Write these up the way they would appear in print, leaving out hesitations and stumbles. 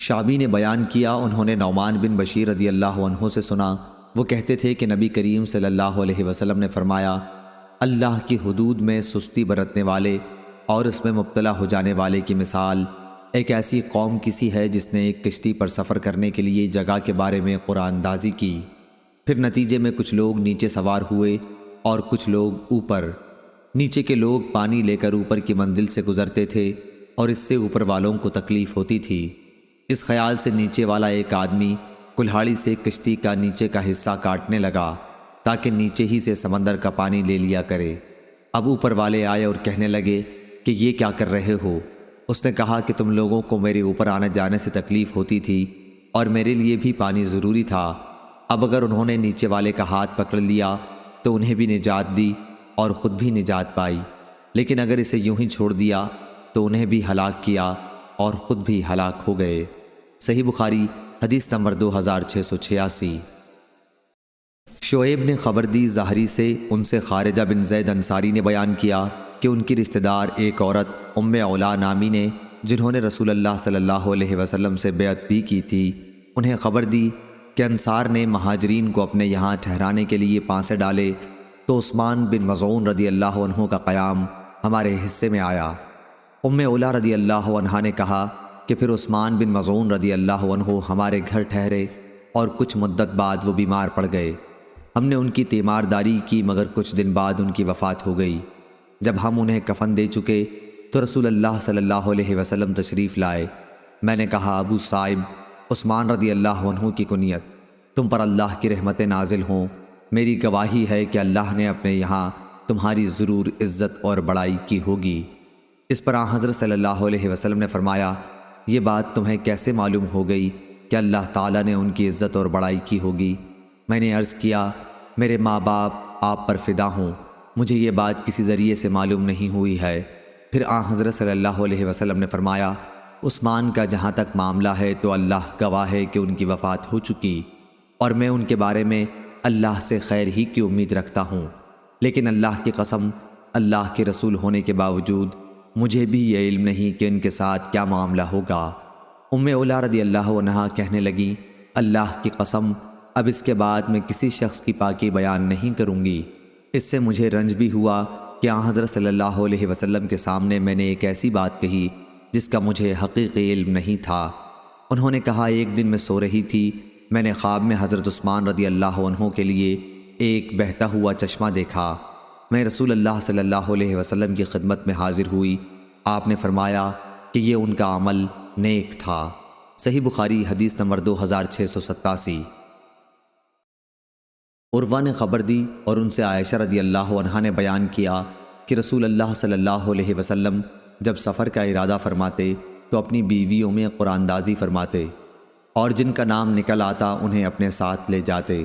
شعبی نے بیان کیا، انہوں نے نعمان بن بشیر رضی اللہ عنہ سے سنا، وہ کہتے تھے کہ نبی کریم صلی اللہ علیہ وسلم نے فرمایا، اللہ کی حدود میں سستی برتنے والے اور اس میں مبتلا ہو جانے والے کی مثال ایک ایسی قوم کی سی ہے جس نے ایک کشتی پر سفر کرنے کے لیے جگہ کے بارے میں قرآن اندازی کی، پھر نتیجے میں کچھ لوگ نیچے سوار ہوئے اور کچھ لوگ اوپر۔ نیچے کے لوگ پانی لے کر اوپر کی منزل سے گزرتے تھے اور اس سے اوپر والوں کو تکلیف ہوتی تھی۔ اس خیال سے نیچے والا ایک آدمی کلہاڑی سے کشتی کا نیچے کا حصہ کاٹنے لگا تاکہ نیچے ہی سے سمندر کا پانی لے لیا کرے۔ اب اوپر والے آئے اور کہنے لگے کہ یہ کیا کر رہے ہو؟ اس نے کہا کہ تم لوگوں کو میرے اوپر آنے جانے سے تکلیف ہوتی تھی اور میرے لیے بھی پانی ضروری تھا۔ اب اگر انہوں نے نیچے والے کا ہاتھ پکڑ لیا تو انہیں بھی نجات دی اور خود بھی نجات پائی، لیکن اگر اسے یوں ہی چھوڑ دیا تو انہیں بھی ہلاک کیا اور خود بھی ہلاک ہو گئے۔ صحیح بخاری حدیث نمبر 2686۔ شعیب نے خبر دی زہری سے، ان سے خارجہ بن زید انصاری نے بیان کیا کہ ان کی رشتہ دار ایک عورت ام علا نامی نے، جنہوں نے رسول اللہ صلی اللہ علیہ وسلم سے بیعت بھی کی تھی، انہیں خبر دی کہ انصار نے مہاجرین کو اپنے یہاں ٹھہرانے کے لیے پانسے ڈالے تو عثمان بن مظعون رضی اللہ عنہ کا قیام ہمارے حصے میں آیا۔ ام علا رضی اللہ عنہا نے کہا کہ پھر عثمان بن مظعون رضی اللہ عنہ ہمارے گھر ٹھہرے اور کچھ مدت بعد وہ بیمار پڑ گئے۔ ہم نے ان کی تیمارداری کی مگر کچھ دن بعد ان کی وفات ہو گئی۔ جب ہم انہیں کفن دے چکے تو رسول اللہ صلی اللہ علیہ وسلم تشریف لائے۔ میں نے کہا، ابو صائب، عثمان رضی اللہ عنہ کی کنیت، تم پر اللہ کی رحمتیں نازل ہوں، میری گواہی ہے کہ اللہ نے اپنے یہاں تمہاری ضرور عزت اور بڑائی کی ہوگی۔ اس پر آن حضرت صلی اللہ علیہ وسلم نے فرمایا، یہ بات تمہیں کیسے معلوم ہو گئی کہ اللہ تعالیٰ نے ان کی عزت اور بڑائی کی ہوگی؟ میں نے عرض کیا، میرے ماں باپ آپ پر فدا ہوں، مجھے یہ بات کسی ذریعے سے معلوم نہیں ہوئی ہے۔ پھر آن حضرت صلی اللہ علیہ وسلم نے فرمایا، عثمان کا جہاں تک معاملہ ہے تو اللہ گواہ ہے کہ ان کی وفات ہو چکی اور میں ان کے بارے میں اللہ سے خیر ہی کی امید رکھتا ہوں، لیکن اللہ کی قسم، اللہ کے رسول ہونے کے باوجود مجھے بھی یہ علم نہیں کہ ان کے ساتھ کیا معاملہ ہوگا۔ ام علا رضی اللہ عنہا کہنے لگیں، اللہ کی قسم، اب اس کے بعد میں کسی شخص کی پاکی بیان نہیں کروں گی۔ اس سے مجھے رنج بھی ہوا کہ آن حضرت صلی اللہ علیہ وسلم کے سامنے میں نے ایک ایسی بات کہی جس کا مجھے حقیقی علم نہیں تھا۔ انہوں نے کہا، ایک دن میں سو رہی تھی، میں نے خواب میں حضرت عثمان رضی اللہ عنہ کے لیے ایک بہتا ہوا چشمہ دیکھا۔ میں رسول اللہ صلی اللہ علیہ وسلم کی خدمت میں حاضر ہوئی، آپ نے فرمایا کہ یہ ان کا عمل نیک تھا۔ صحیح بخاری حدیث نمبر 2687۔ عروہ نے خبر دی اور ان سے عائشہ رضی اللہ عنہا نے بیان کیا کہ رسول اللہ صلی اللہ علیہ وسلم جب سفر کا ارادہ فرماتے تو اپنی بیویوں میں قرآن اندازی فرماتے اور جن کا نام نکل آتا انہیں اپنے ساتھ لے جاتے۔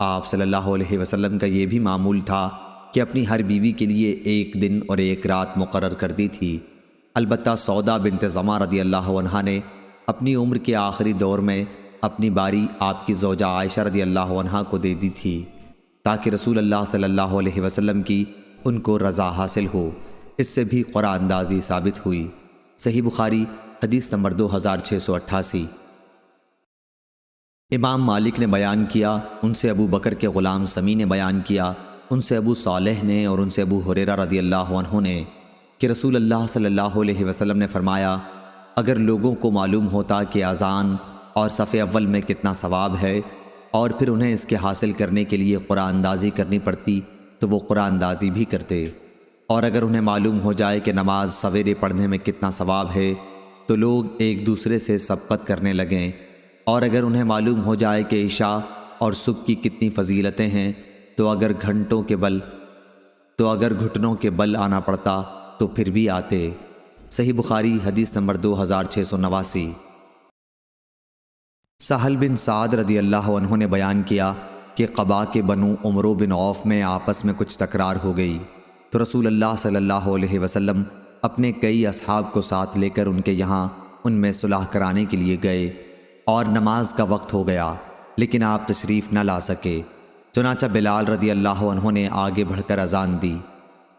آپ صلی اللہ علیہ وسلم کا یہ بھی معمول تھا کہ اپنی ہر بیوی کے لیے ایک دن اور ایک رات مقرر کر دی تھی۔ البتہ سودا بنت زمع رضی اللہ عنہا نے اپنی عمر کے آخری دور میں اپنی باری آپ کی زوجہ عائشہ رضی اللہ عنہا کو دے دی تھی تاکہ رسول اللہ صلی اللہ علیہ وسلم کی ان کو رضا حاصل ہو۔ اس سے بھی قرآن اندازی ثابت ہوئی۔ صحیح بخاری حدیث نمبر 2688۔ امام مالک نے بیان کیا، ان سے ابو بکر کے غلام سمی نے بیان کیا، ان سے ابو صالح نے اور ان سے ابو ہریرہ رضی اللہ عنہ نے کہ رسول اللہ صلی اللہ علیہ وسلم نے فرمایا، اگر لوگوں کو معلوم ہوتا کہ اذان اور صف اول میں کتنا ثواب ہے اور پھر انہیں اس کے حاصل کرنے کے لیے قرآن اندازی کرنی پڑتی تو وہ قرآن اندازی بھی کرتے، اور اگر انہیں معلوم ہو جائے کہ نماز سویرے پڑھنے میں کتنا ثواب ہے تو لوگ ایک دوسرے سے سبقت کرنے لگیں، اور اگر انہیں معلوم ہو جائے کہ عشاء اور صبح کی کتنی فضیلتیں ہیں تو اگر گھٹنوں کے بل آنا پڑتا تو پھر بھی آتے۔ صحیح بخاری حدیث نمبر 2689۔ سہل بن سعد رضی اللہ عنہ نے بیان کیا کہ قبا کے بنو عمرو بن عوف میں آپس میں کچھ تکرار ہو گئی تو رسول اللہ صلی اللہ علیہ وسلم اپنے کئی اصحاب کو ساتھ لے کر ان کے یہاں ان میں صلح کرانے کے لیے گئے اور نماز کا وقت ہو گیا لیکن آپ تشریف نہ لا سکے۔ چنانچہ بلال رضی اللہ عنہ نے آگے بڑھ کر اذان دی۔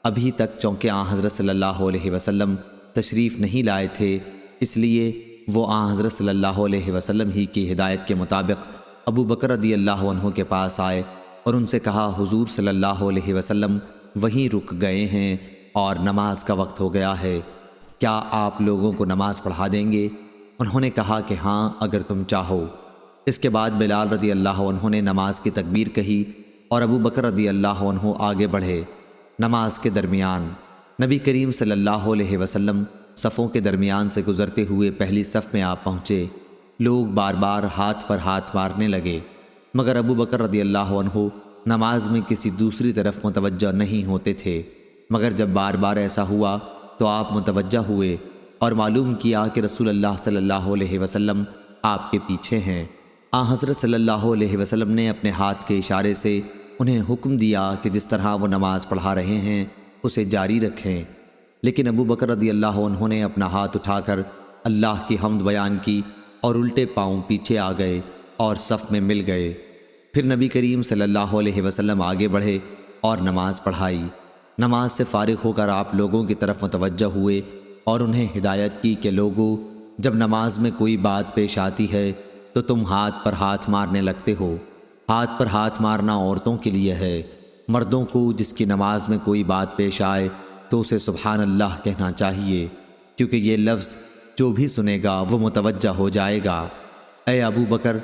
ابھی تک چونکہ آن حضرت صلی اللہ علیہ وسلم تشریف نہیں لائے تھے، اس لیے وہ حضرت صلی اللہ علیہ وسلم ہی کی ہدایت کے مطابق ابو بکر رضی اللہ عنہ کے پاس آئے اور ان سے کہا حضور صلی اللہ علیہ وسلم وہیں رک گئے ہیں اور نماز کا وقت ہو گیا ہے، کیا آپ لوگوں کو نماز پڑھا دیں گے؟ انہوں نے کہا کہ ہاں اگر تم چاہو۔ اس کے بعد بلال رضی اللہ عنہ نے نماز کی تکبیر کہی اور ابو بکر رضی اللہ عنہ آگے بڑھے۔ نماز کے درمیان نبی کریم صلی اللہ علیہ وسلم صفوں کے درمیان سے گزرتے ہوئے پہلی صف میں آپ پہنچے۔ لوگ بار بار ہاتھ پر ہاتھ مارنے لگے، مگر ابو بکر رضی اللہ عنہ نماز میں کسی دوسری طرف متوجہ نہیں ہوتے تھے، مگر جب بار بار ایسا ہوا تو آپ متوجہ ہوئے اور معلوم کیا کہ رسول اللہ صلی اللہ علیہ وسلم آپ کے پیچھے ہیں۔ حضرت صلی اللہ علیہ وسلم نے اپنے ہاتھ کے اشارے سے انہیں حکم دیا کہ جس طرح وہ نماز پڑھا رہے ہیں اسے جاری رکھیں، لیکن ابو بکر رضی اللہ عنہ نے اپنا ہاتھ اٹھا کر اللہ کی حمد بیان کی اور الٹے پاؤں پیچھے آ گئے اور صف میں مل گئے۔ پھر نبی کریم صلی اللہ علیہ وسلم آگے بڑھے اور نماز پڑھائی۔ نماز سے فارغ ہو کر آپ لوگوں کی طرف متوجہ ہوئے اور انہیں ہدایت کی کہ لوگوں، جب نماز میں کوئی بات پیش آتی ہے تو تم ہاتھ پر ہاتھ مارنے لگتے ہو۔ ہاتھ پر ہاتھ مارنا عورتوں کے لیے ہے، مردوں کو جس کی نماز میں کوئی بات پیش آئے تو اسے سبحان اللہ کہنا چاہیے، کیونکہ یہ لفظ جو بھی سنے گا وہ متوجہ ہو جائے گا۔ اے ابو بکر،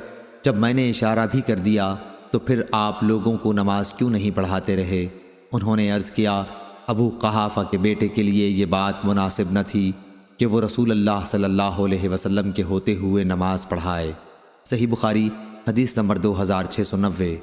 جب میں نے اشارہ بھی کر دیا تو پھر آپ لوگوں کو نماز کیوں نہیں پڑھاتے رہے؟ انہوں نے عرض کیا ابو قحافہ کے بیٹے کے لیے یہ بات مناسب نہ تھی کہ وہ رسول اللہ صلی اللہ علیہ وسلم کے ہوتے ہوئے نماز پڑھائے۔ صحیح بخاری حدیث نمبر 2690۔